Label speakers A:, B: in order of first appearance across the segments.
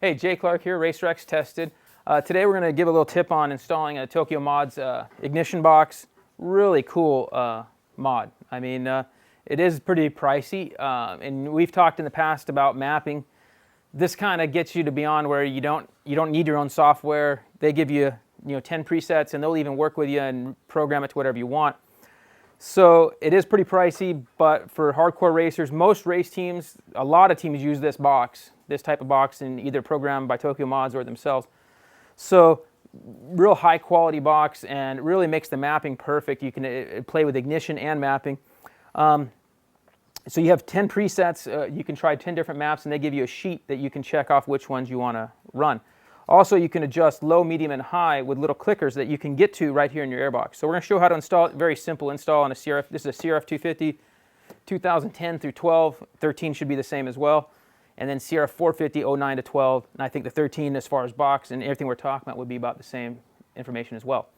A: Hey, Jay Clark here, RacerX Tested. Today we're going to give a little tip on installing a Tokyo Mod's ignition box. Really cool mod. I mean, it is pretty pricey, and we've talked in the past about mapping. This kind of gets you to beyond where you don't need your own software. They give you 10 presets, and they'll even work with you and program it to whatever you want. So it is pretty pricey, but for hardcore racers, most race teams, a lot of teams use this box, this type of box, and either programmed by Tokyo Mods or themselves. So real high quality box, and it really makes the mapping perfect. You can play with ignition and mapping. So you have 10 presets. You can try 10 different maps, and they give you a sheet that you can check off which ones you want to run. Also, you can adjust low, medium, and high with little clickers that you can get to right here in your airbox. So we're going to show how to install it. Very simple install on a CRF. This is a CRF 250, 2010 through 12. 13 should be the same as well. And then CRF 450, 09 to 12. And I think the 13, as far as box and everything we're talking about, would be about the same information as well.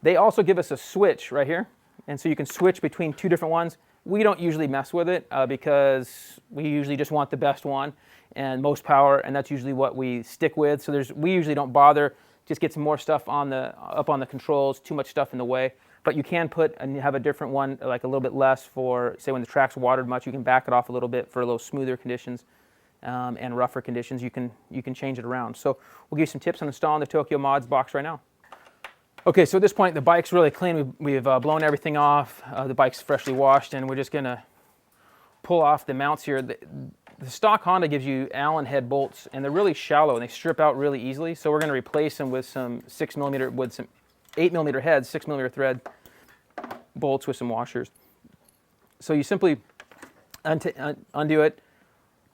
A: They also give us a switch right here. And so you can switch between two different ones. We don't usually mess with it because we usually just want the best one and most power, and that's usually what we stick with. So we usually don't bother. Just get some more stuff up on the controls, too much stuff in the way. But you can put and have a different one, like a little bit less for, say, when the track's watered much. You can back it off a little bit for a little smoother conditions and rougher conditions. You can change it around. So we'll give you some tips on installing the Tokyo Mods box right now. Okay, so at this point the bike's really clean. We've blown everything off. The bike's freshly washed, and we're just going to pull off the mounts here. The stock Honda gives you Allen head bolts, and they're really shallow and they strip out really easily. So we're going to replace them with some 6mm, with some 8mm heads, 6mm thread bolts with some washers. So you simply undo it,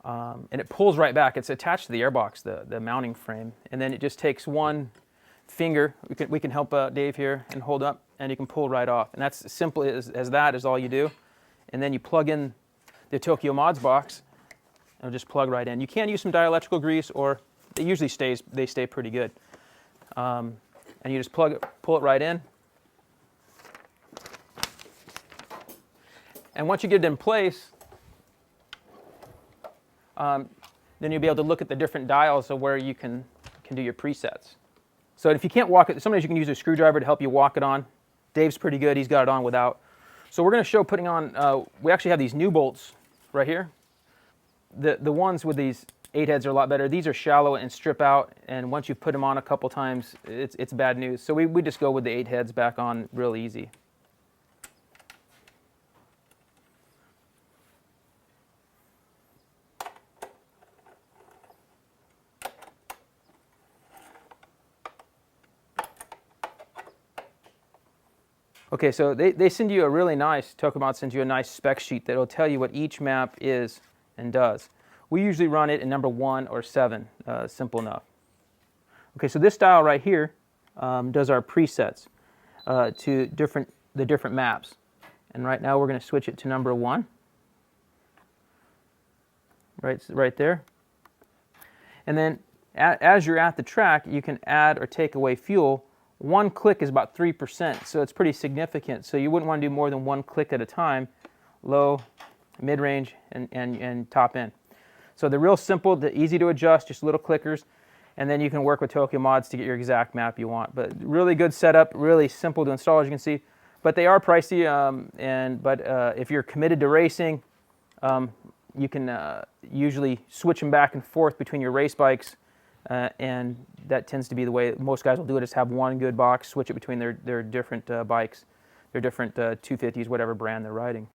A: and it pulls right back. It's attached to the airbox, the mounting frame, and then it just takes one finger. We can help Dave here and hold up, and you can pull right off. And that's as simple as that is all you do. And then you plug in the Tokyo Mods box. It'll just plug right in. You can use some dielectrical grease, or it usually they stay pretty good. And you just pull it right in. And once you get it in place, then you'll be able to look at the different dials of where you can do your presets. So if you can't walk it, sometimes you can use a screwdriver to help you walk it on. Dave's pretty good. He's got it on without. So we're going to show putting on, we actually have these new bolts right here. The ones with these 8 heads are a lot better. These are shallow and strip out, and once you put them on a couple times, it's bad news. So we just go with the 8 heads back on real easy. Okay, so they send you a really nice, Tokyo Mod sends you a nice spec sheet that will tell you what each map is and does. We usually run it in number 1 or 7, simple enough. Okay, so this dial right here does our presets to the different maps. And right now we're going to switch it to number 1, right there. And then as you're at the track, you can add or take away fuel. One click is about 3%, so it's pretty significant. So you wouldn't want to do more than one click at a time, low, mid-range, and top end. So they're real simple, they're easy to adjust, just little clickers, and then you can work with Tokyo Mods to get your exact map you want. But really good setup, really simple to install, as you can see. But they are pricey, but if you're committed to racing, you can usually switch them back and forth between your race bikes. And that tends to be the way most guys will do it, is have one good box, switch it between their different bikes, their different 250s, whatever brand they're riding.